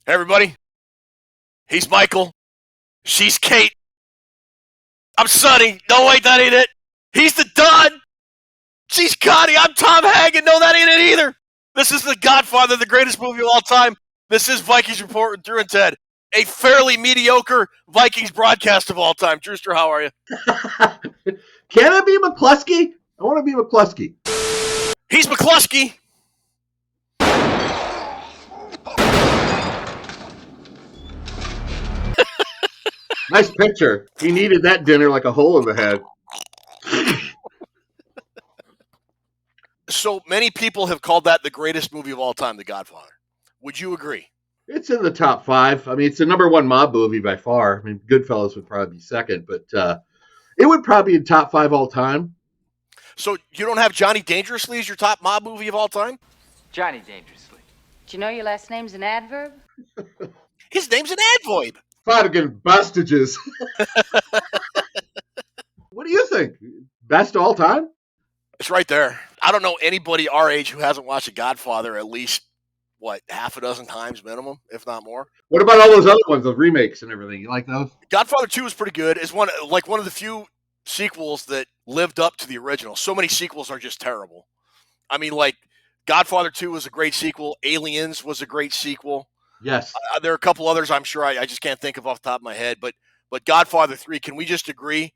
Hey, everybody. He's Michael. She's Kate. I'm Sonny. No, wait, that ain't it. He's the Don. She's Connie. I'm Tom Hagen. No, that ain't it either. This is The Godfather, the greatest movie of all time. This is Vikings Report with Drew and Ted, a fairly mediocre Vikings broadcast of all time. Drewster, how are you? Can I be McCluskey? I want to be McCluskey. He's McCluskey. Nice picture. He needed that dinner like a hole in the head. So many people have called that the greatest movie of all time, The Godfather. Would you agree? It's in the top 5. I mean, it's the number 1 mob movie by far. I mean, Goodfellas would probably be second, but it would probably be in top 5 all time. So you don't have Johnny Dangerously as your top mob movie of all time? Johnny Dangerously. Do you know your last name's an adverb? His name's an adverb. Flanagan Bastages. What do you think? Best all time? It's right there. I don't know anybody our age who hasn't watched The Godfather at least, half a dozen times minimum, if not more. What about all those other ones, the remakes and everything? You like those? Godfather 2 is pretty good. It's one of the few sequels that lived up to the original. So many sequels are just terrible. I mean, Godfather 2 was a great sequel. Aliens was a great sequel. Yes. There are a couple others I'm sure I just can't think of off the top of my head. But Godfather 3, can we just agree,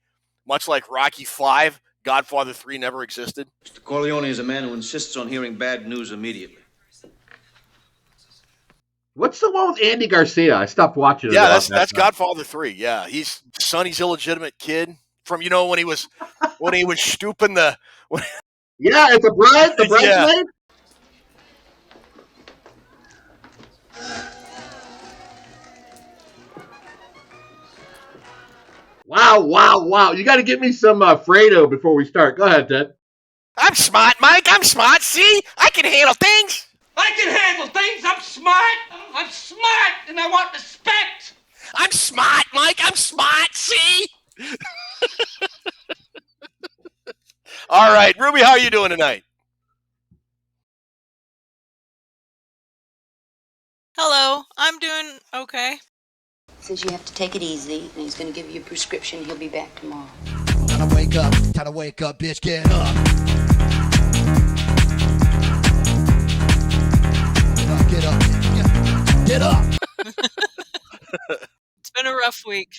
much like Rocky 5, Godfather 3 never existed? Mr. Corleone is a man who insists on hearing bad news immediately. What's the one with Andy Garcia? I stopped watching it. Yeah, that's Godfather 3. Yeah, he's Sonny's illegitimate kid from when he was stooping the. Yeah, it's a bride. The bridesmaid. Yeah. Wow. You got to get me some Fredo before we start. Go ahead, Ted. I'm smart, Mike. I'm smart. See? I can handle things. I can handle things. I'm smart, and I want respect. I'm smart, Mike. I'm smart. See? All right, Ruby, how are you doing tonight? Hello. I'm doing okay. Says you have to take it easy, and he's going to give you a prescription. He'll be back tomorrow. Time to wake up, bitch, get up. Get up. It's been a rough week.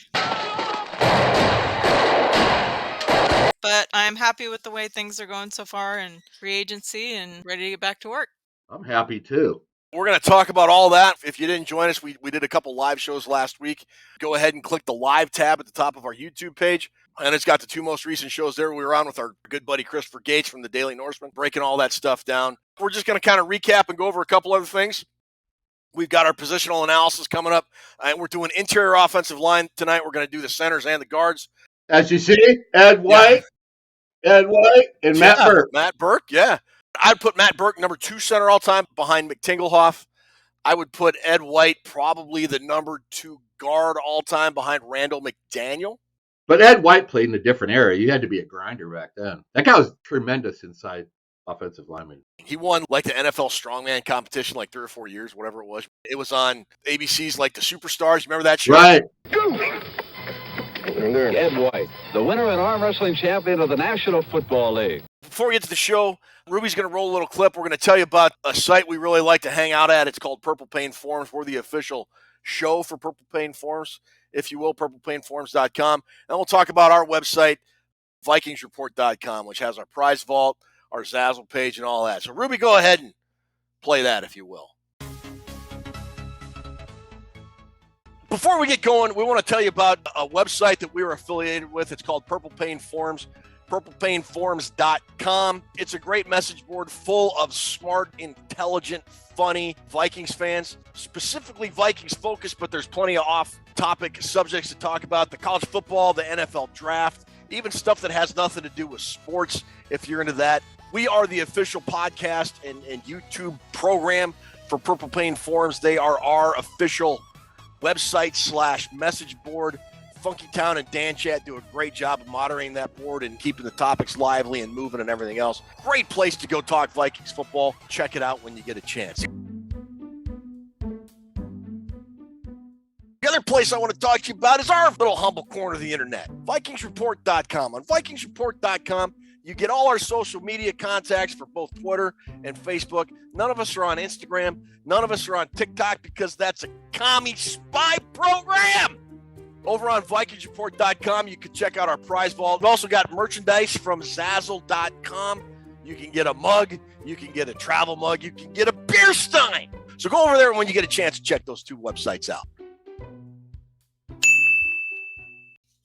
But I'm happy with the way things are going so far in free agency and ready to get back to work. I'm happy too. We're going to talk about all that. If you didn't join us, we did a couple live shows last week. Go ahead and click the live tab at the top of our YouTube page. And it's got the 2 most recent shows there. We were on with our good buddy Christopher Gates from the Daily Norseman, breaking all that stuff down. We're just going to kind of recap and go over a couple other things. We've got our positional analysis coming up. And we're doing interior offensive line tonight. We're going to do the centers and the guards. As you see, Ed White, and Matt Burke. Matt Burke, yeah. I'd put Matt Burke number 2 center all time behind McTinglehoff. I would put Ed White probably the number 2 guard all time behind Randall McDaniel. But Ed White played in a different era. You had to be a grinder back then. That guy was tremendous inside offensive lineman. He won the NFL strongman competition 3 or 4 years, whatever it was. It was on ABC's The Superstars. You remember that show? Right. Ed White, the winner and arm wrestling champion of the National Football League. Before we get to the show, Ruby's going to roll a little clip. We're going to tell you about a site we really like to hang out at. It's called Purple Pain Forums. We're the official show for Purple Pain Forums, if you will, purplepainforums.com. And we'll talk about our website, vikingsreport.com, which has our prize vault, our Zazzle page, and all that. So, Ruby, go ahead and play that, if you will. Before we get going, we want to tell you about a website that we were affiliated with. It's called Purple Pain Forums, purplepainforums.com. It's a great message board full of smart, intelligent, funny Vikings fans, specifically Vikings focused, but there's plenty of off-topic subjects to talk about. The college football, the NFL draft, even stuff that has nothing to do with sports, if you're into that. We are the official podcast and YouTube program for Purple Pain Forums. They are our official website / message board. Funky Town and Dan Chat do a great job of moderating that board and keeping the topics lively and moving and everything else. Great place to go talk Vikings football. Check it out when you get a chance. place I want to talk to you about is our little humble corner of the internet, VikingsReport.com. On VikingsReport.com, you get all our social media contacts for both Twitter and Facebook. None of us are on Instagram. None of us are on TikTok because that's a commie spy program. Over on VikingsReport.com, you can check out our prize vault. We've also got merchandise from Zazzle.com. You can get a mug. You can get a travel mug. You can get a beer stein. So go over there when you get a chance to check those two websites out.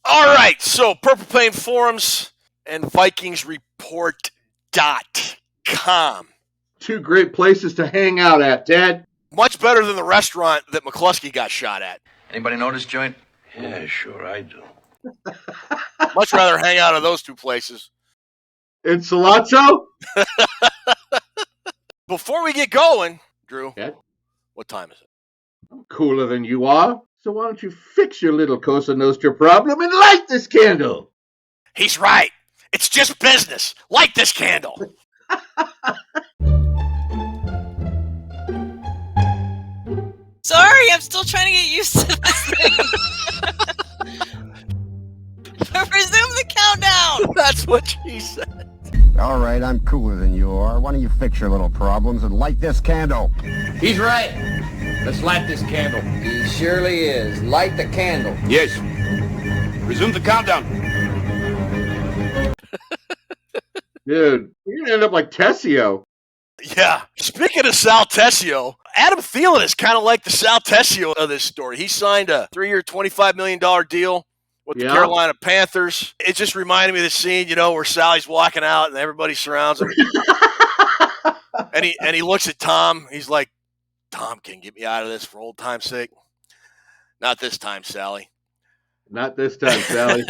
All right, so Purple Pain Forums and VikingsReport.com. Two great places to hang out at, Ted. Much better than the restaurant that McCluskey got shot at. Anybody know this joint? Yeah, sure I do. Much rather hang out at those two places. In Cilantro? Before we get going, Drew, Ted? what time is it? I'm cooler than you are. So why don't you fix your little Cosa Nostra problem and light this candle? He's right. It's just business. Light this candle. Sorry, I'm still trying to get used to this thing. Resume the countdown. That's what she said. All right, I'm cooler than you are. Why don't you fix your little problems and light this candle? He's right. Let's light this candle. He surely is. Light the candle. Yes. Resume the countdown. Dude, you're going to end up like Tessio. Yeah. Speaking of Sal Tessio, Adam Thielen is kind of like the Sal Tessio of this story. He signed a 3-year, $25 million deal with the Carolina Panthers. It just reminded me of the scene, where Sally's walking out and everybody surrounds him. and he looks at Tom. He's like, Tom, can you get me out of this for old time's sake? Not this time, Sally. Not this time, Sally.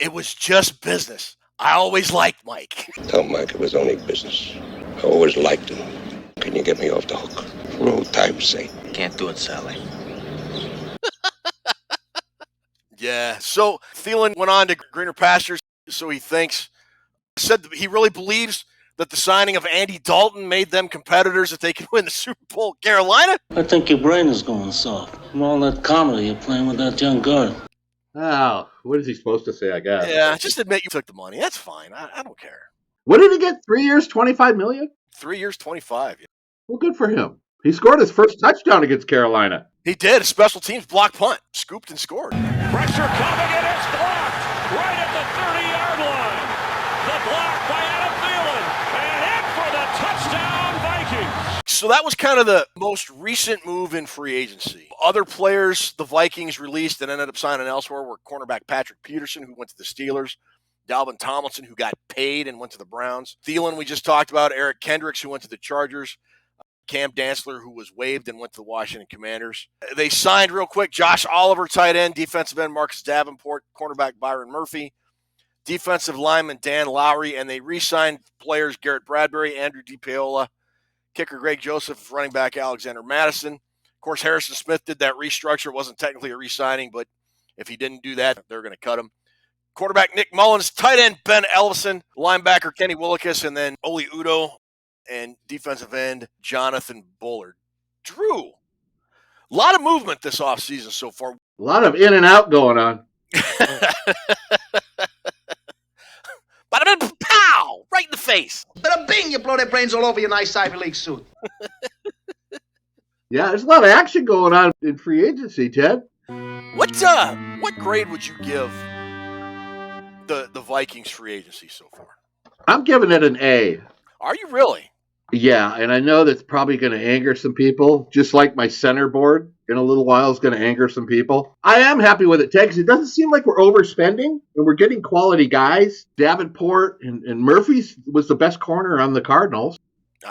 It was just business. I always liked Mike. Tell Mike it was only business. I always liked him. Can you get me off the hook? For old time's sake. Can't do it, Sally. Yeah. So Thielen went on to greener pastures, so he thinks. Said that he really believes that the signing of Andy Dalton made them competitors that they can win the Super Bowl. Carolina? I think your brain is going soft from all that comedy you're playing with that young girl. Oh, what is he supposed to say, I guess? Yeah, just admit you took the money. That's fine. I don't care. What did he get? 3 years, $25 million? 3 years, 25. Yeah. Well, good for him. He scored his first touchdown against Carolina. He did. A special teams block punt. Scooped and scored. Pressure coming and it's blocked right at the 30-yard line. The block by Adam Thielen and in for the touchdown Vikings. So that was kind of the most recent move in free agency. Other players the Vikings released and ended up signing elsewhere were cornerback Patrick Peterson, who went to the Steelers, Dalvin Tomlinson, who got paid and went to the Browns, Thielen, we just talked about, Eric Kendricks, who went to the Chargers, Cam Dantzler, who was waived and went to the Washington Commanders. They signed real quick Josh Oliver, tight end, defensive end Marcus Davenport, cornerback Byron Murphy, defensive lineman Dan Lowry, and they re-signed players Garrett Bradbury, Andrew DiPaola, kicker Greg Joseph, running back Alexander Madison. Of course, Harrison Smith did that restructure. It wasn't technically a re-signing, but if he didn't do that, they're going to cut him. Quarterback Nick Mullins, tight end Ben Ellison, linebacker Kenny Willekes, and then Oli Udoh, and defensive end Jonathan Bullard. Drew, a lot of movement this offseason so far. A lot of in and out going on. Bada pow! Right in the face. Bada bing, you blow their brains all over your nice Ivy League suit. Yeah, there's a lot of action going on in free agency, Ted. What grade would you give the Vikings free agency so far? I'm giving it an A. Are you really? Yeah, and I know that's probably going to anger some people, just like my center board in a little while is going to anger some people. I am happy with it, Ted, because it doesn't seem like we're overspending, and we're getting quality guys. Davenport and Murphy's was the best corner on the Cardinals.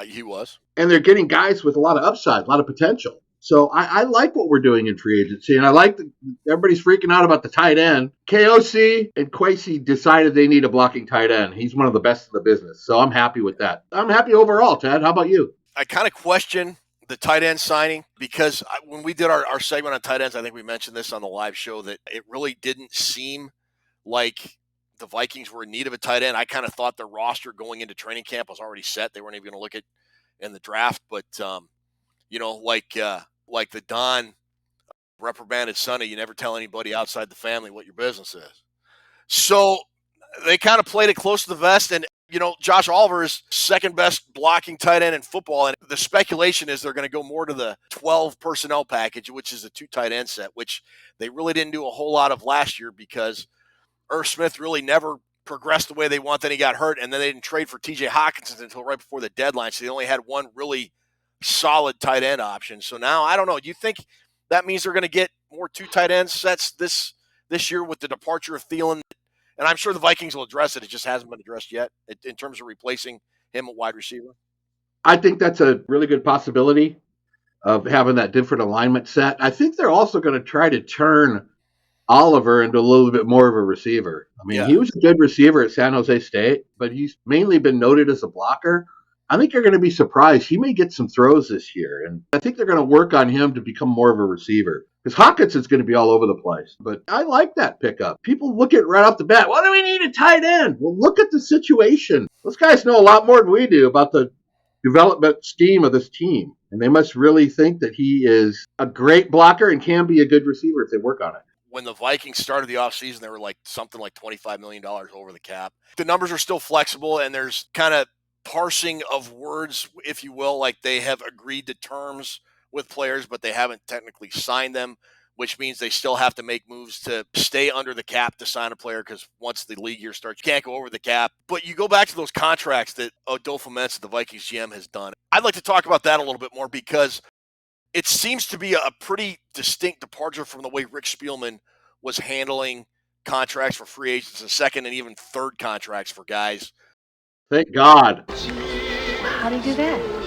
He was. And they're getting guys with a lot of upside, a lot of potential. So I like what we're doing in free agency, and I like that everybody's freaking out about the tight end. KOC and Kwesi decided they need a blocking tight end. He's one of the best in the business, so I'm happy with that. I'm happy overall, Ted. How about you? I kind of question the tight end signing because when we did our segment on tight ends, I think we mentioned this on the live show, that it really didn't seem like the Vikings were in need of a tight end. I kind of thought their roster going into training camp was already set. They weren't even going to look at in the draft, but like the Don reprimanded Sonny, you never tell anybody outside the family what your business is. So they kind of played it close to the vest. And, Josh Oliver is second best blocking tight end in football. And the speculation is they're going to go more to the 12 personnel package, which is a 2 tight end set, which they really didn't do a whole lot of last year because Irv Smith really never progressed the way they want. Then he got hurt, and then they didn't trade for TJ Hawkinson until right before the deadline. So they only had one really solid tight end option. So now, I don't know. Do you think that means they're going to get more 2 tight end sets this year with the departure of Thielen? And I'm sure the Vikings will address it. It just hasn't been addressed yet in terms of replacing him at wide receiver. I think that's a really good possibility of having that different alignment set. I think they're also going to try to turn Oliver into a little bit more of a receiver. I mean, He was a good receiver at San Jose State, but he's mainly been noted as a blocker. I think you're going to be surprised. He may get some throws this year, and I think they're going to work on him to become more of a receiver. Because Hawkinson's going to be all over the place. But I like that pickup. People look at right off the bat, why do we need a tight end? Well, look at the situation. Those guys know a lot more than we do about the development scheme of this team. And they must really think that he is a great blocker and can be a good receiver if they work on it. When the Vikings started the offseason, they were something like $25 million over the cap. The numbers are still flexible, and there's kind of parsing of words, if you will, like they have agreed to terms with players, but they haven't technically signed them, which means they still have to make moves to stay under the cap to sign a player, because once the league year starts, you can't go over the cap. But you go back to those contracts that Adolfo Mensa, the Vikings GM, has done. I'd like to talk about that a little bit more, because it seems to be a pretty distinct departure from the way Rick Spielman was handling contracts for free agents and second and even third contracts for guys. Thank God. How do you do that?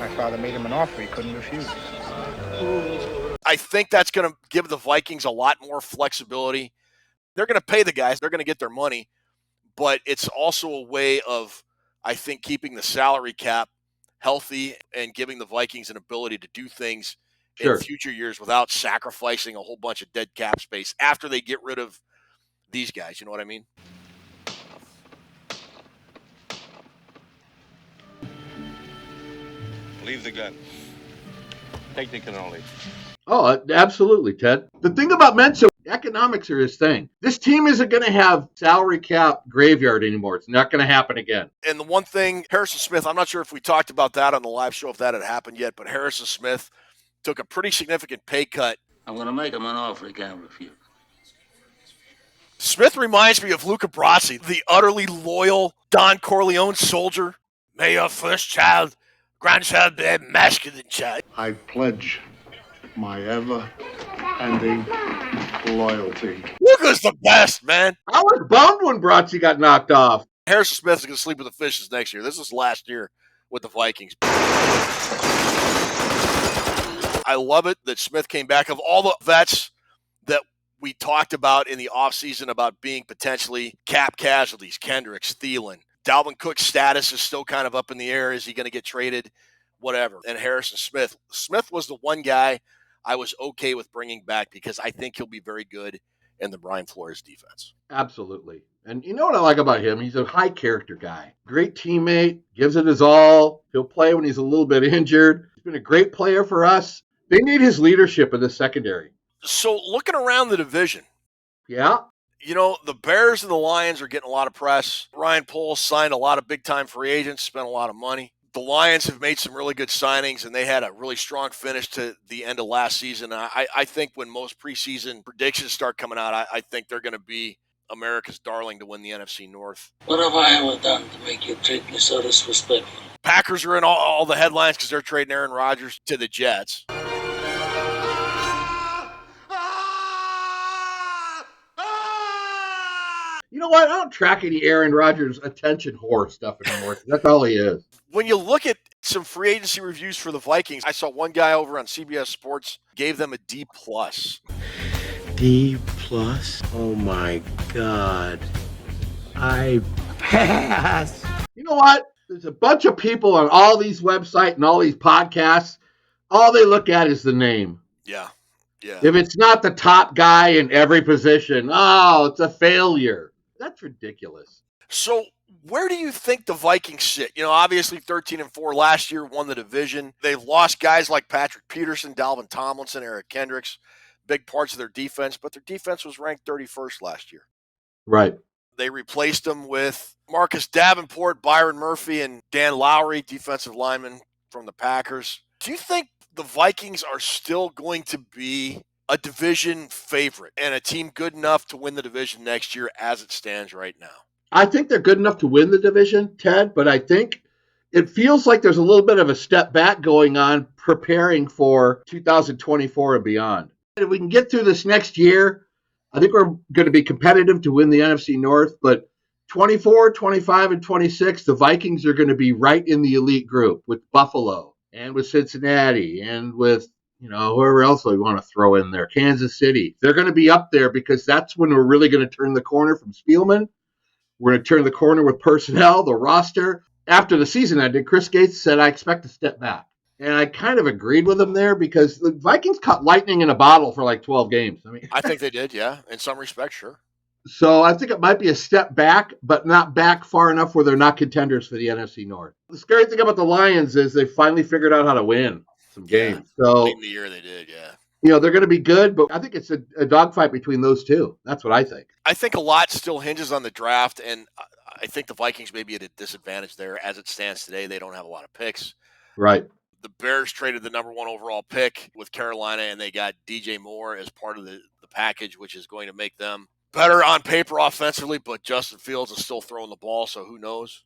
My father made him an offer he couldn't refuse. I think that's going to give the Vikings a lot more flexibility. They're going to pay the guys. They're going to get their money. But it's also a way of, I think, keeping the salary cap healthy and giving the Vikings an ability to do things in future years without sacrificing a whole bunch of dead cap space after they get rid of these guys. You know what I mean? Leave the gun. Take the cannoli. Oh, absolutely, Ted. The thing about Mensa, economics are his thing. This team isn't going to have salary cap graveyard anymore. It's not going to happen again. And the one thing, Harrison Smith, I'm not sure if we talked about that on the live show, if that had happened yet, but Harrison Smith took a pretty significant pay cut. I'm going to make him an offer he can't refuse. Smith reminds me of Luca Brasi, the utterly loyal Don Corleone soldier. May your first child, grandchild, be a masculine child. I pledge my ever-ending loyalty. Luca's the best, man. I was bummed when Brasi got knocked off. Harrison Smith is going to sleep with the fishes next year. This is last year with the Vikings. I love it that Smith came back. Of all the vets that we talked about in the offseason about being potentially cap casualties, Kendricks, Thielen, Dalvin Cook's status is still kind of up in the air. Is he going to get traded? Whatever. And Harrison Smith. Smith was the one guy I was okay with bringing back because I think he'll be very good in the Brian Flores defense. Absolutely. And you know what I like about him? He's a high character guy. Great teammate, gives it his all. He'll play when he's a little bit injured. He's been a great player for us. They need his leadership in the secondary. So looking around the division. Yeah. You know, the Bears and the Lions are getting a lot of press. Ryan Poles signed a lot of big-time free agents, spent a lot of money. The Lions have made some really good signings, and they had a really strong finish to the end of last season. I think when most preseason predictions start coming out, I think they're going to be America's darling to win the NFC North. What have I ever done to make you treat me so disrespectful? Packers are in all the headlines because they're trading Aaron Rodgers to the Jets. You know what? I don't track any Aaron Rodgers attention whore stuff anymore. That's all he is. When you look at some free agency reviews for the Vikings, I saw one guy over on CBS Sports gave them a D+. D+? Oh my God. I pass. You know what? There's a bunch of people on all these websites and all these podcasts. All they look at is the name. Yeah. If it's not the top guy in every position, it's a failure. That's ridiculous. So where do you think the Vikings sit? You know, obviously 13-4 last year, won the division. They've lost guys like Patrick Peterson, Dalvin Tomlinson, Eric Kendricks. big parts of their defense, but their defense was ranked 31st last year. Right. They replaced them with Marcus Davenport, Byron Murphy, and Dan Lowry, defensive lineman from the Packers. Do you think the Vikings are still going to be a division favorite and a team good enough to win the division next year as it stands right now? I think they're good enough to win the division, Ted, but I think it feels like there's a little bit of a step back going on preparing for 2024 and beyond. If we can get through this next year, I think we're going to be competitive to win the NFC North, but 24, 25, and 26, the Vikings are going to be right in the elite group with Buffalo and with Cincinnati and with, whoever else we want to throw in there, Kansas City. They're going to be up there because that's when we're really going to turn the corner from Spielman. We're going to turn the corner with personnel, the roster. After the season ended, Chris Gates said, I expect to step back. And I kind of agreed with him there because the Vikings caught lightning in a bottle for like 12 games. I think they did, yeah. In some respects, sure. So I think it might be a step back, but not back far enough where they're not contenders for the NFC North. The scary thing about the Lions is they finally figured out how to win some games. So late in the year they did, yeah. They're going to be good, but I think it's a dogfight between those two. That's what I think. I think a lot still hinges on the draft, and I think the Vikings may be at a disadvantage there. As it stands today, they don't have a lot of picks. Right. The Bears traded the number 1 overall pick with Carolina, and they got DJ Moore as part of the package, which is going to make them better on paper offensively, but Justin Fields is still throwing the ball, so who knows?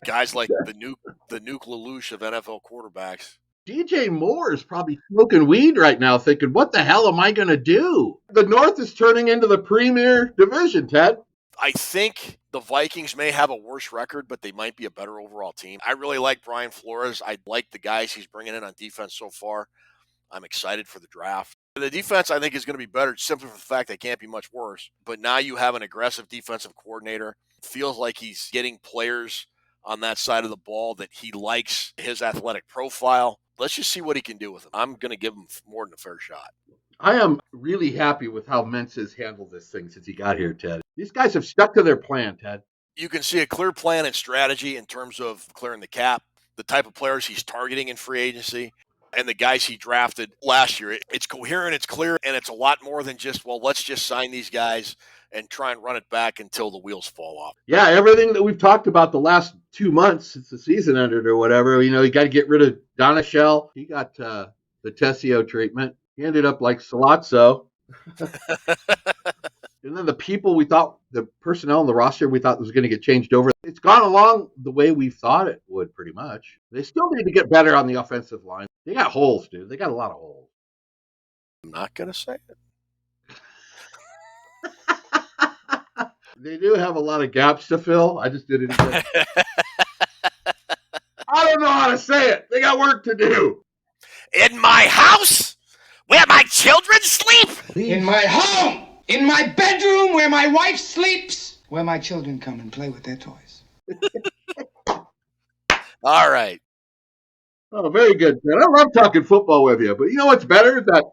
Guys like the Nuke Lelouch of NFL quarterbacks. DJ Moore is probably smoking weed right now thinking, what the hell am I going to do? The North is turning into the premier division, Ted. I think the Vikings may have a worse record, but they might be a better overall team. I really like Brian Flores. I like the guys he's bringing in on defense so far. I'm excited for the draft. The defense, I think, is going to be better simply for the fact they can't be much worse. But now you have an aggressive defensive coordinator. It feels like he's getting players on that side of the ball that he likes, his athletic profile. Let's just see what he can do with him. I'm going to give him more than a fair shot. I am really happy with how Mentz has handled this thing since he got here, Ted. These guys have stuck to their plan, Ted. You can see a clear plan and strategy in terms of clearing the cap, the type of players he's targeting in free agency, and the guys he drafted last year. It's coherent, it's clear, and it's a lot more than just, let's just sign these guys and try and run it back until the wheels fall off. Yeah, everything that we've talked about the last 2 months since the season ended or whatever, you got to get rid of Donachelle. He got the Tessio treatment. He ended up like Salazzo. And then the people we thought, the personnel and the roster we thought was going to get changed over. It's gone along the way we thought it would, pretty much. They still need to get better on the offensive line. They got holes, dude. They got a lot of holes. I'm not going to say it. They do have a lot of gaps to fill. I just did it again. I don't know how to say it. They got work to do. In my house, where my children sleep. In my home. In my bedroom where my wife sleeps. Where my children come and play with their toys. All right. Oh, very good, man. I love talking football with you. But you know what's better? That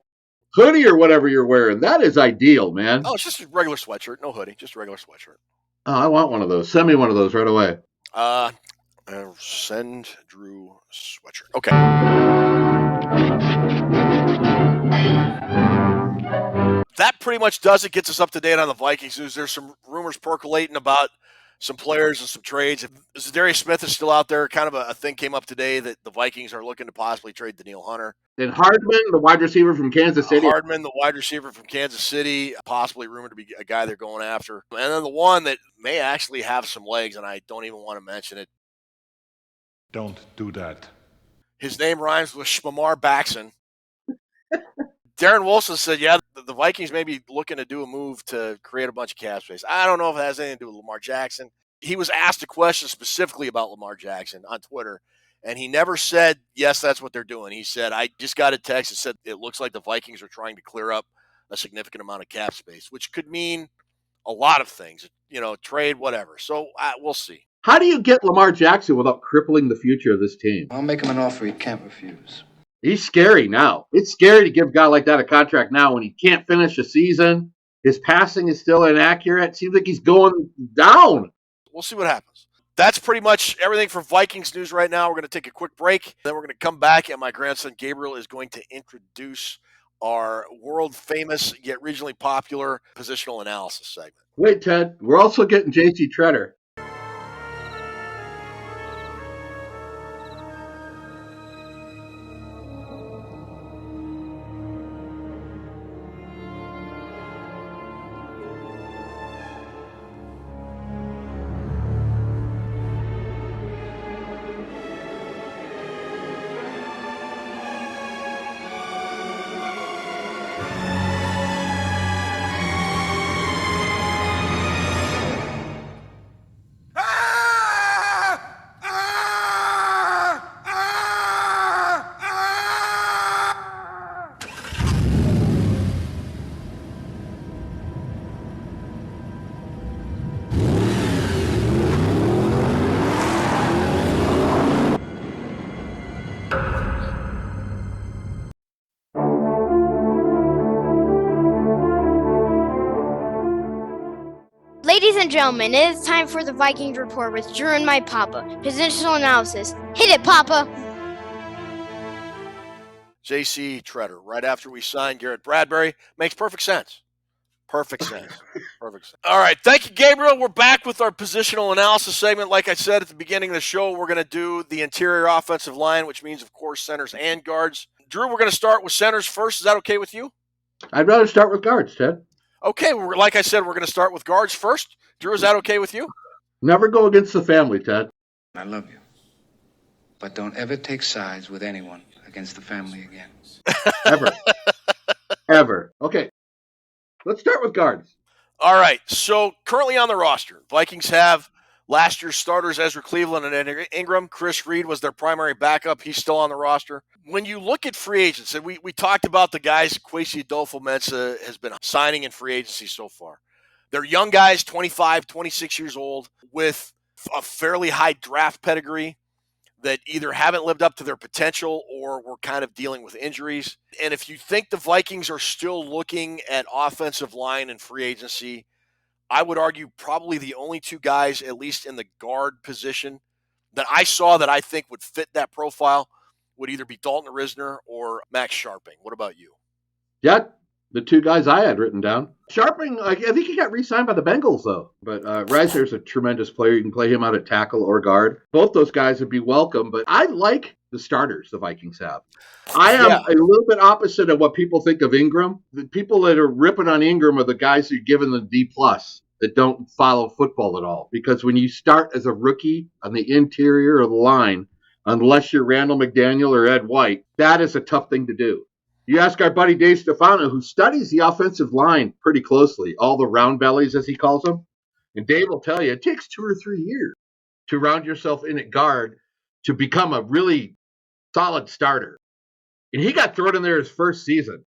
hoodie or whatever you're wearing. That is ideal, man. Oh, it's just a regular sweatshirt. No hoodie. Just a regular sweatshirt. Oh, I want one of those. Send me one of those right away. Send Drew sweatshirt. Okay. That pretty much does it. Gets us up to date on the Vikings news. There's some rumors percolating about some players and some trades. Zadarius Smith is still out there. Kind of a thing came up today that the Vikings are looking to possibly trade Danielle Hunter. And Hardman, the wide receiver from Kansas City. Hardman, the wide receiver from Kansas City, possibly rumored to be a guy they're going after. And then the one that may actually have some legs, and I don't even want to mention it. Don't do that. His name rhymes with Shmamar Baxon. Darren Wilson said, yeah, the Vikings may be looking to do a move to create a bunch of cap space. I don't know if it has anything to do with Lamar Jackson. He was asked a question specifically about Lamar Jackson on Twitter, and he never said, yes, that's what they're doing. He said, I just got a text that said it looks like the Vikings are trying to clear up a significant amount of cap space, which could mean a lot of things, trade, whatever. So we'll see. How do you get Lamar Jackson without crippling the future of this team? I'll make him an offer he can't refuse. He's scary now. It's scary to give a guy like that a contract now when he can't finish a season. His passing is still inaccurate. It seems like he's going down. We'll see what happens. That's pretty much everything for Vikings news right now. We're going to take a quick break. Then we're going to come back, and my grandson Gabriel is going to introduce our world famous yet regionally popular positional analysis segment. Wait, Ted, we're also getting J.C. Treader. Ladies and gentlemen, it is time for the Vikings Report with Drew and my papa. Positional analysis. Hit it, papa! J.C. Treader, right after we signed Garrett Bradbury. Makes perfect sense. Perfect sense. Perfect sense. All right. Thank you, Gabriel. We're back with our positional analysis segment. Like I said at the beginning of the show, we're going to do the interior offensive line, which means, of course, centers and guards. Drew, we're going to start with centers first. Is that okay with you? I'd rather start with guards, Ted. Okay. Like I said, we're going to start with guards first. Drew, is that okay with you? Never go against the family, Ted. I love you. But don't ever take sides with anyone against the family again. Ever. Ever. Okay. Let's start with guards. All right. So currently on the roster, Vikings have last year's starters, Ezra Cleveland and Ingram. Chris Reed was their primary backup. He's still on the roster. When you look at free agents, and we talked about the guys, Kwesi Adolfo-Mensah has been signing in free agency so far. They're young guys, 25, 26 years old, with a fairly high draft pedigree that either haven't lived up to their potential or were kind of dealing with injuries. And if you think the Vikings are still looking at offensive line and free agency, I would argue probably the only two guys, at least in the guard position, that I saw that I think would fit that profile would either be Dalton Risner or Max Sharping. What about you? Yeah, the two guys I had written down. Sharping, I think he got re-signed by the Bengals, though. But Risner's a tremendous player. You can play him out at tackle or guard. Both those guys would be welcome, but I like the starters the Vikings have. I am a little bit opposite of what people think of Ingram. The people that are ripping on Ingram are the guys who are giving the D+, that don't follow football at all. Because when you start as a rookie on the interior of the line, unless you're Randall McDaniel or Ed White, that is a tough thing to do. You ask our buddy Dave Stefano, who studies the offensive line pretty closely, all the round bellies, as he calls them, and Dave will tell you it takes 2 or 3 years to round yourself in at guard to become a really solid starter. And he got thrown in there his first season.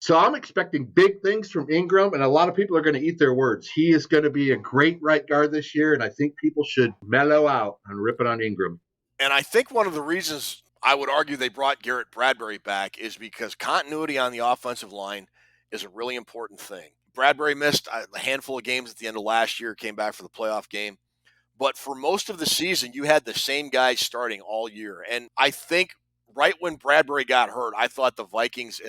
So I'm expecting big things from Ingram, and a lot of people are going to eat their words. He is going to be a great right guard this year, and I think people should mellow out on ripping on Ingram. And I think one of the reasons I would argue they brought Garrett Bradbury back is because continuity on the offensive line is a really important thing. Bradbury missed a handful of games at the end of last year, came back for the playoff game. But for most of the season, you had the same guys starting all year. And I think right when Bradbury got hurt, I thought the Vikings,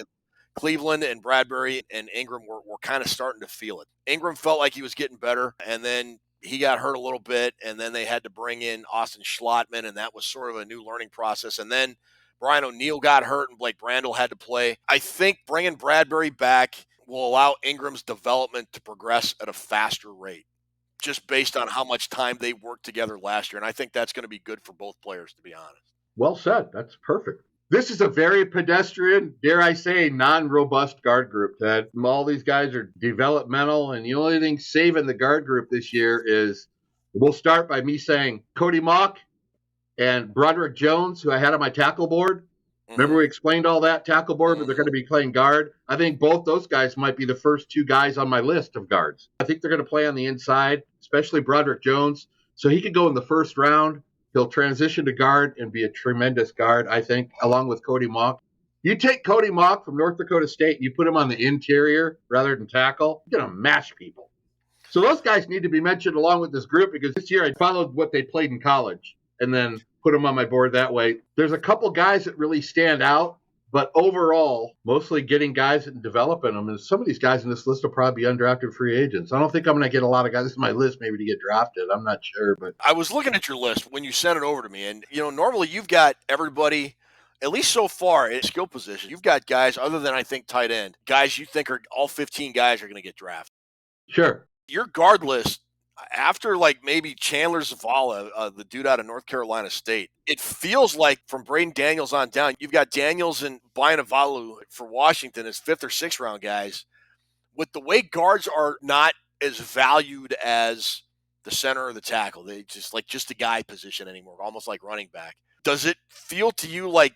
Cleveland and Bradbury and Ingram were kind of starting to feel it. Ingram felt like he was getting better, and then he got hurt a little bit, and then they had to bring in Austin Schlottman, and that was sort of a new learning process. And then Brian O'Neill got hurt, and Blake Brandel had to play. I think bringing Bradbury back will allow Ingram's development to progress at a faster rate, just based on how much time they worked together last year. And I think that's going to be good for both players, to be honest. Well said. That's perfect. This is a very pedestrian, dare I say, non-robust guard group, Ted. All these guys are developmental, and the only thing saving the guard group this year is, we'll start by me saying Cody Mock and Broderick Jones, who I had on my tackle board. Remember we explained all that tackle board, but they're going to be playing guard. I think both those guys might be the first two guys on my list of guards. I think they're going to play on the inside, especially Broderick Jones. So he could go in the first round. He'll transition to guard and be a tremendous guard, I think, along with Cody Mock. You take Cody Mock from North Dakota State and you put him on the interior rather than tackle, you're going to mash people. So those guys need to be mentioned along with this group, because this year I followed what they played in college and then put them on my board that way. There's a couple guys that really stand out, But overall, mostly getting guys and developing them. And some of these guys in this list will probably be undrafted free agents. I don't think I'm going to get a lot of guys in my list maybe to get drafted. I'm not sure. But I was looking at your list when you sent it over to me. And, normally you've got everybody, at least so far, at skill position. You've got guys, other than I think tight end, guys you think are all 15 guys are going to get drafted. Sure. Your guard list, after maybe Chandler Zavala, the dude out of North Carolina State, it feels like from Braden Daniels on down, you've got Daniels and Bainavalu for Washington as 5th or 6th round guys. With the way guards are not as valued as the center or the tackle, they just a guy position anymore, almost like running back. Does it feel to you like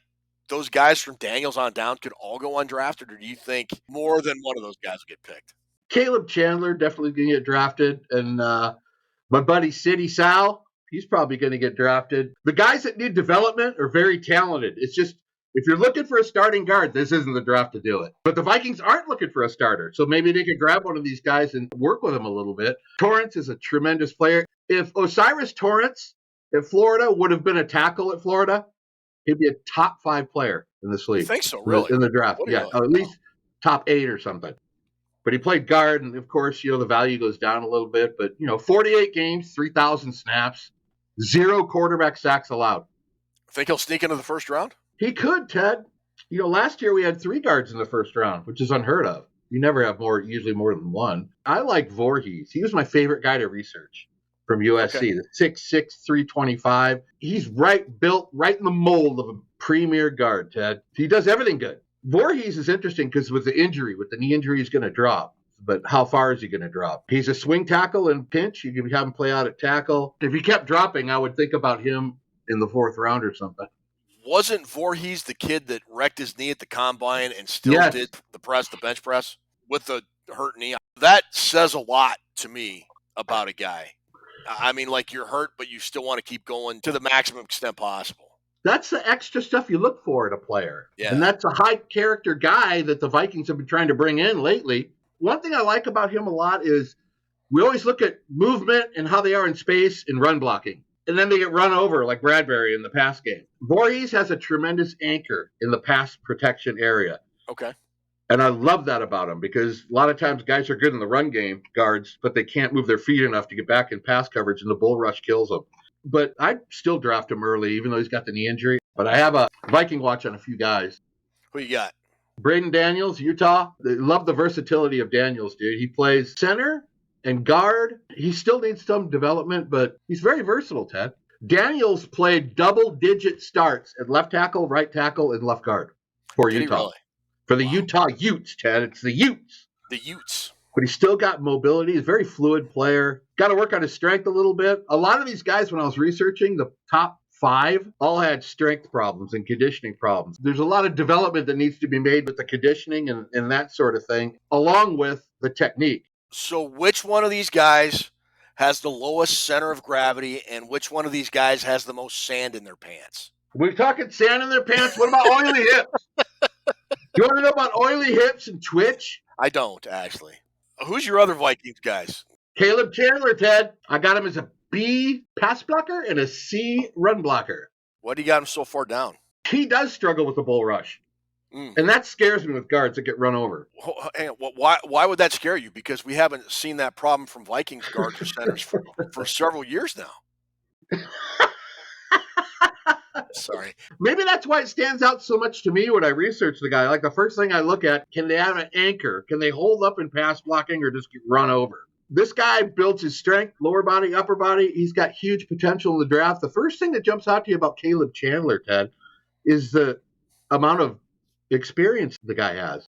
those guys from Daniels on down could all go undrafted, or do you think more than one of those guys will get picked? Caleb Chandler definitely going to get drafted. And my buddy City Sal, he's probably going to get drafted. The guys that need development are very talented. It's just, if you're looking for a starting guard, this isn't the draft to do it. But the Vikings aren't looking for a starter. So maybe they could grab one of these guys and work with them a little bit. Torrance is a tremendous player. If Osiris Torrance at Florida would have been a tackle at Florida, he'd be a top 5 player in this league. I think so, really? In the draft. Yeah, at least top 8 or something. But he played guard, and of course, the value goes down a little bit. But 48 games, 3,000 snaps, 0 quarterback sacks allowed. Think he'll sneak into the first round? He could, Ted. Last year we had 3 guards in the first round, which is unheard of. You never have usually more than one. I like Voorhees. He was my favorite guy to research from USC. Okay. The 6'6", 325. He's built right in the mold of a premier guard, Ted. He does everything good. Voorhees is interesting because with the knee injury, he's going to drop. But how far is he going to drop? He's a swing tackle in pinch. You can have him play out at tackle. If he kept dropping, I would think about him in the 4th round or something. Wasn't Voorhees the kid that wrecked his knee at the combine and still did the bench press with the hurt knee? That says a lot to me about a guy. I mean, you're hurt, but you still want to keep going to the maximum extent possible. That's the extra stuff you look for in a player. Yeah. And that's a high character guy that the Vikings have been trying to bring in lately. One thing I like about him a lot is we always look at movement and how they are in space and run blocking. And then they get run over like Bradbury in the pass game. Voorhees has a tremendous anchor in the pass protection area. Okay. And I love that about him because a lot of times guys are good in the run game, guards, but they can't move their feet enough to get back in pass coverage, and the bull rush kills them. But I'd still draft him early, even though he's got the knee injury. But I have a Viking watch on a few guys. Who you got? Braden Daniels, Utah. They love the versatility of Daniels, dude. He plays center and guard. He still needs some development, but he's very versatile, Ted. Daniels played double-digit starts at left tackle, right tackle, and left guard for Utah. Really? For the Utah Utes, Ted. It's the Utes. The Utes. But he's still got mobility. He's a very fluid player. Got to work on his strength a little bit. A lot of these guys, when I was researching, the top 5 all had strength problems and conditioning problems. There's a lot of development that needs to be made with the conditioning and that sort of thing, along with the technique. So which one of these guys has the lowest center of gravity, and which one of these guys has the most sand in their pants? We're talking sand in their pants. What about oily hips? You want to know about oily hips and twitch? I don't, actually. Who's your other Vikings guys? Caleb Chandler, Ted. I got him as a B pass blocker and a C run blocker. What do you got him so far down? He does struggle with the bull rush. And that scares me with guards that get run over. Hang on. Why would that scare you? Because we haven't seen that problem from Vikings guards or centers for several years now. Sorry. Maybe that's why it stands out so much to me when I research the guy. Like the first thing I look at, can they have an anchor? Can they hold up in pass blocking or just get run over? This guy builds his strength, lower body, upper body. He's got huge potential in the draft. The first thing that jumps out to you about Caleb Chandler, Ted, is the amount of experience the guy has.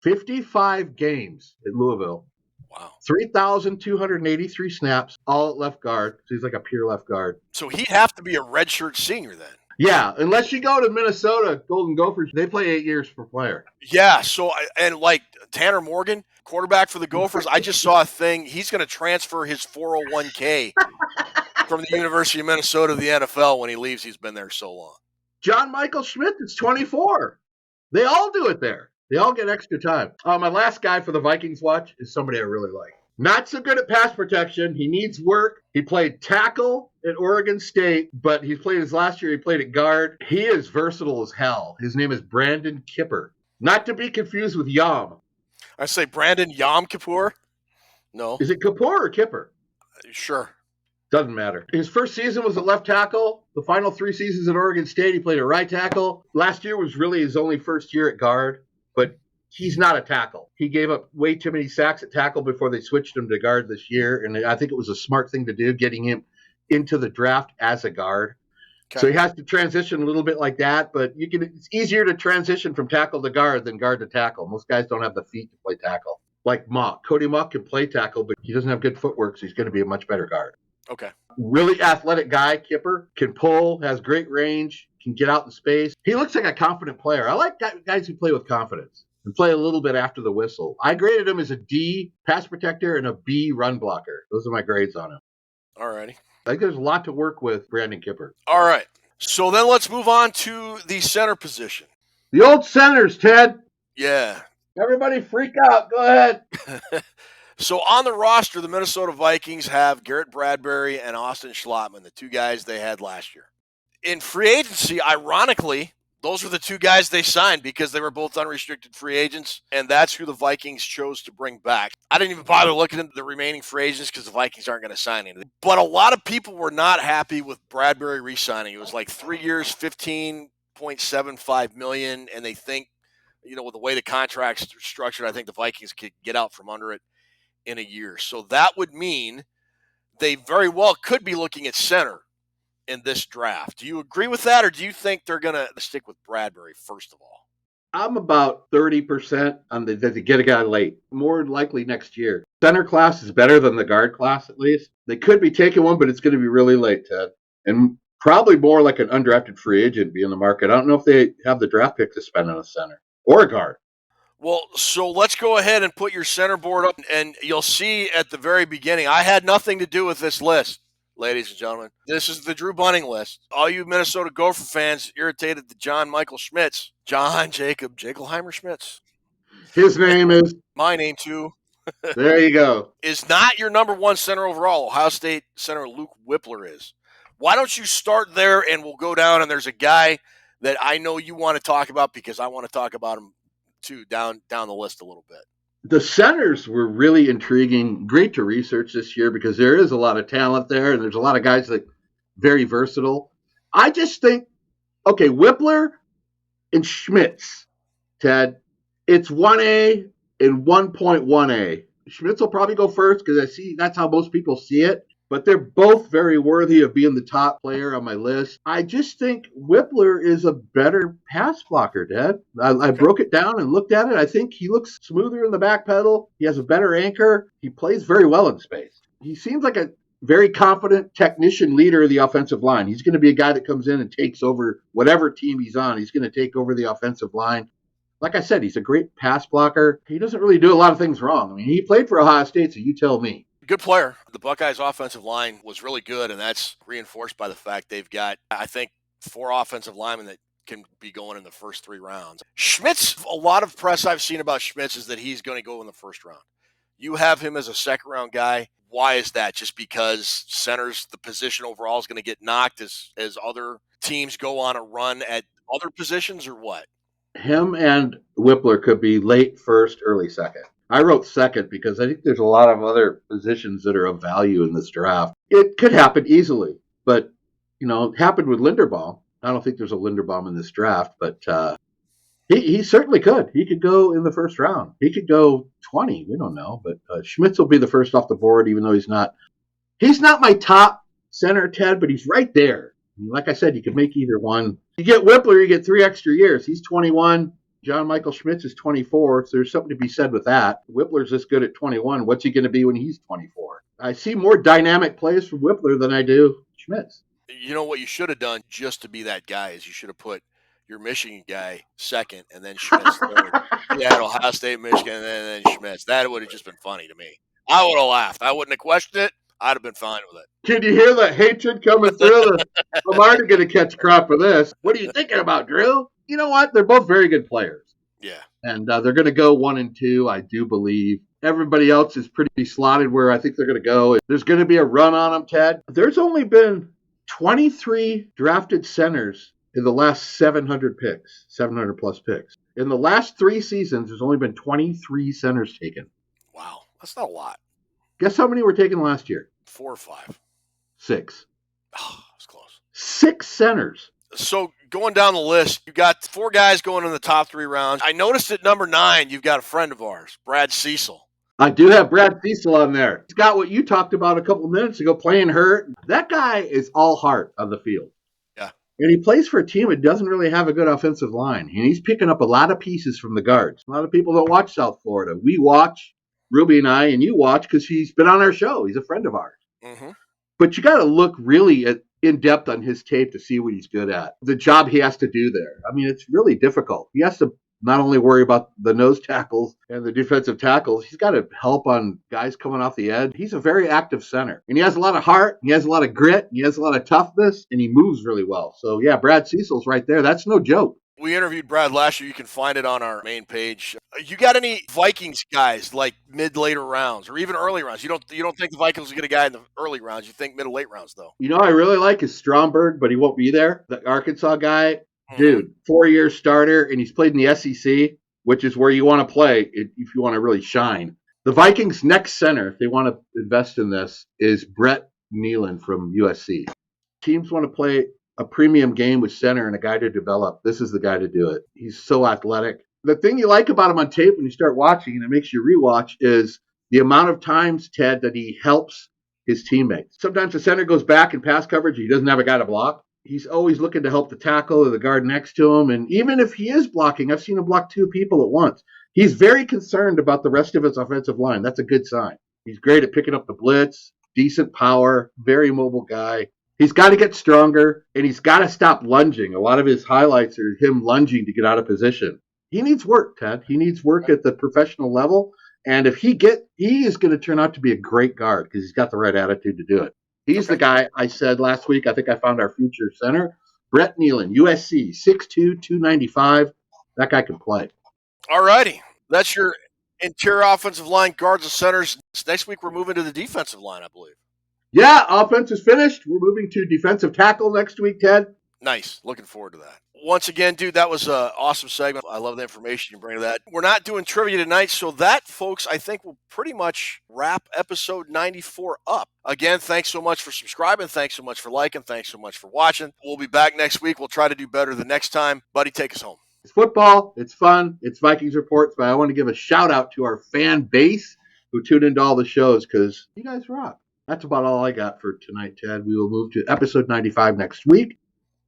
55 games at Louisville. Wow. 3,283 snaps, all at left guard. So he's like a pure left guard. So he'd have to be a redshirt senior then. Yeah, unless you go to Minnesota, Golden Gophers, they play 8 years per player. Yeah, so, and like Tanner Morgan, quarterback for the Gophers, I just saw a thing. He's going to transfer his 401k from the University of Minnesota to the NFL when he leaves. He's been there so long. John Michael Schmidt is 24. They all do it there. They all get extra time. My last guy for the Vikings watch is somebody I really like. Not so good at pass protection. He needs work. He played tackle at Oregon State, but he's played his last year. He played at guard. He is versatile as hell. His name is Brandon Kipper. Not to be confused with Yam. I say Brandon Yom Kippur. No. Is it Kapoor or Kipper? Sure. Doesn't matter. His first season was at left tackle. The final 3 seasons at Oregon State, he played at right tackle. Last year was really his only first year at guard, but he's not a tackle. He gave up way too many sacks at tackle before they switched him to guard this year, and I think it was a smart thing to do, getting him into the draft as a guard. Okay. So he has to transition a little bit like that, but it's easier to transition from tackle to guard than guard to tackle. Most guys don't have the feet to play tackle. Like Mock. Cody Mock can play tackle, but he doesn't have good footwork, so he's going to be a much better guard. Okay. Really athletic guy, Kipper. Can pull, has great range, can get out in space. He looks like a confident player. I like guys who play with confidence and play a little bit after the whistle. I graded him as a D pass protector and a B run blocker. Those are my grades on him. All righty. I think there's a lot to work with Brandon Kipper. All right. So then let's move on to the center position. The old centers, Ted. Yeah. Everybody freak out. Go ahead. So on the roster, the Minnesota Vikings have Garrett Bradbury and Austin Schlottman, the 2 guys they had last year. In free agency, ironically, those were the 2 guys they signed because they were both unrestricted free agents, and that's who the Vikings chose to bring back. I didn't even bother looking at the remaining free agents because the Vikings aren't going to sign anything. But a lot of people were not happy with Bradbury re-signing. It was like 3 years, $15.75 million, and they think, with the way the contract's structured, I think the Vikings could get out from under it in a year. So that would mean they very well could be looking at center in this draft. Do you agree with that, or do you think they're going to stick with Bradbury first of all? I'm about 30% on that they get a guy late. More likely next year. Center class is better than the guard class, at least. They could be taking one, but it's going to be really late, Ted. And probably more like an undrafted free agent be in the market. I don't know if they have the draft pick to spend on a center or a guard. Well, so let's go ahead and put your center board up, and you'll see at the very beginning, I had nothing to do with this list, ladies and gentlemen. This is the Drew Bunning list. All you Minnesota Gopher fans irritated the John Michael Schmitz. John Jacob Jekyllheimer Schmitz. His name is. My name, too. There you go. Is not your number 1 center overall. Ohio State center Luke Whippler is. Why don't you start there, and we'll go down, and there's a guy that I know you want to talk about because I want to talk about him too, down the list a little bit. The centers were really intriguing. Great to research this year because there is a lot of talent there, and there's a lot of guys that very versatile. I just think, okay, Whippler and Schmitz, Ted, it's 1A and 1.1A. Schmitz will probably go first because I see that's how most people see it. But they're both very worthy of being the top player on my list. I just think Whippler is a better pass blocker, Dad. I broke it down and looked at it. I think he looks smoother in the back pedal. He has a better anchor. He plays very well in space. He seems like a very confident technician leader of the offensive line. He's going to be a guy that comes in and takes over whatever team he's on. He's going to take over the offensive line. Like I said, he's a great pass blocker. He doesn't really do a lot of things wrong. I mean, he played for Ohio State, so you tell me. Good player. The Buckeyes' offensive line was really good, and that's reinforced by the fact they've got, I think, 4 offensive linemen that can be going in the first 3 rounds. Schmitz, a lot of press I've seen about Schmitz is that he's going to go in the first round. You have him as a second-round guy. Why is that? Just because centers, the position overall is going to get knocked as other teams go on a run at other positions, or what? Him and Whippler could be late first, early second. I wrote second because I think there's a lot of other positions that are of value in this draft. It could happen easily, but, it happened with Linderbaum. I don't think there's a Linderbaum in this draft, but he certainly could. He could go in the first round. He could go 20. We don't know, but Schmitz will be the first off the board, even though he's not my top center, Ted, but he's right there. Like I said, you could make either one. You get Whippler, you get 3 extra years. He's 21. John Michael Schmitz is 24, so there's something to be said with that. Whippler's this good at 21. What's he going to be when he's 24? I see more dynamic plays from Whippler than I do Schmitz. You know what you should have done just to be that guy is you should have put your Michigan guy second and then Schmitz third. Yeah, Ohio State, Michigan, and then Schmitz. That would have just been funny to me. I would have laughed. I wouldn't have questioned it. I'd have been fine with it. Can you hear the hatred coming through? I'm already going to catch crap for this. What are you thinking about, Drew? You know what? They're both very good players. Yeah. And they're going to go 1 and 2, I do believe. Everybody else is pretty slotted where I think they're going to go. There's going to be a run on them, Ted. There's only been 23 drafted centers in the last 700 picks, 700 plus picks. In the last 3 seasons, there's only been 23 centers taken. Wow, that's not a lot. Guess how many were taken last year? 4 or 5. 6. Oh, that's close. 6 centers. So going down the list, you got 4 guys going in the top 3 rounds. I noticed at number 9, you've got a friend of ours, Brad Cecil. I do have Brad Cecil on there. He's got what you talked about a couple of minutes ago, playing hurt. That guy is all heart on the field. Yeah. And he plays for a team that doesn't really have a good offensive line. And he's picking up a lot of pieces from the guards. A lot of people don't watch South Florida. We watch, Ruby and I, and you watch because he's been on our show. He's a friend of ours. Mm-hmm. But you got to look really in depth on his tape to see what he's good at. The job he has to do there. I mean, it's really difficult. He has to not only worry about the nose tackles and the defensive tackles, he's got to help on guys coming off the edge. He's a very active center. And he has a lot of heart, he has a lot of grit, he has a lot of toughness, and he moves really well. So, yeah, Brad Cecil's right there. That's no joke. We interviewed Brad last year. You can find it on our main page. You got any Vikings guys like later rounds or even early rounds? You don't think the Vikings will get a guy in the early rounds. You think middle late rounds, though. You know, I really like is Stromberg, but he won't be there. The Arkansas guy. Dude, 4-year starter, and he's played in the SEC, which is where you want to play if you want to really shine. The Vikings' next center, if they want to invest in this, is Brett Nealon from USC. Teams want to play a premium game with center and a guy to develop. This is the guy to do it. He's so athletic. The thing you like about him on tape when you start watching, and it makes you rewatch, is the amount of times, Ted, that he helps his teammates. Sometimes the center goes back in pass coverage, he doesn't have a guy to block. He's always looking to help the tackle or the guard next to him. And even if he is blocking, I've seen him block 2 people at once. He's very concerned about the rest of his offensive line. That's a good sign. He's great at picking up the blitz, decent power, very mobile guy. He's got to get stronger, and he's got to stop lunging. A lot of his highlights are him lunging to get out of position. He needs work, Ted. He needs work at the professional level. And if he is going to turn out to be a great guard because he's got the right attitude to do it. He's the guy I said last week. I think I found our future center. Brett Nealon, USC, 6'2", 295. That guy can play. All righty. That's your interior offensive line, guards and centers. Next week, we're moving to the defensive line, I believe. Yeah, offense is finished. We're moving to defensive tackle next week, Ted. Nice. Looking forward to that. Once again, dude, that was an awesome segment. I love the information you bring to that. We're not doing trivia tonight, so that, folks, I think will pretty much wrap episode 94 up. Again, thanks so much for subscribing. Thanks so much for liking. Thanks so much for watching. We'll be back next week. We'll try to do better the next time. Buddy, take us home. It's football. It's fun. It's Vikings Reports, but I want to give a shout out to our fan base who tune into all the shows because you guys rock. That's about all I got for tonight, Ted. We will move to episode 95 next week.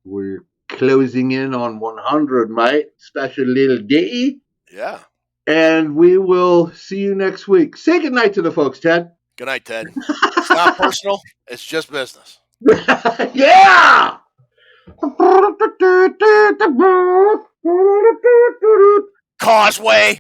We're closing in on 100, mate. Special little day. Yeah. And we will see you next week. Say goodnight to the folks, Ted. Good night, Ted. It's not personal. It's just business. Yeah! Causeway.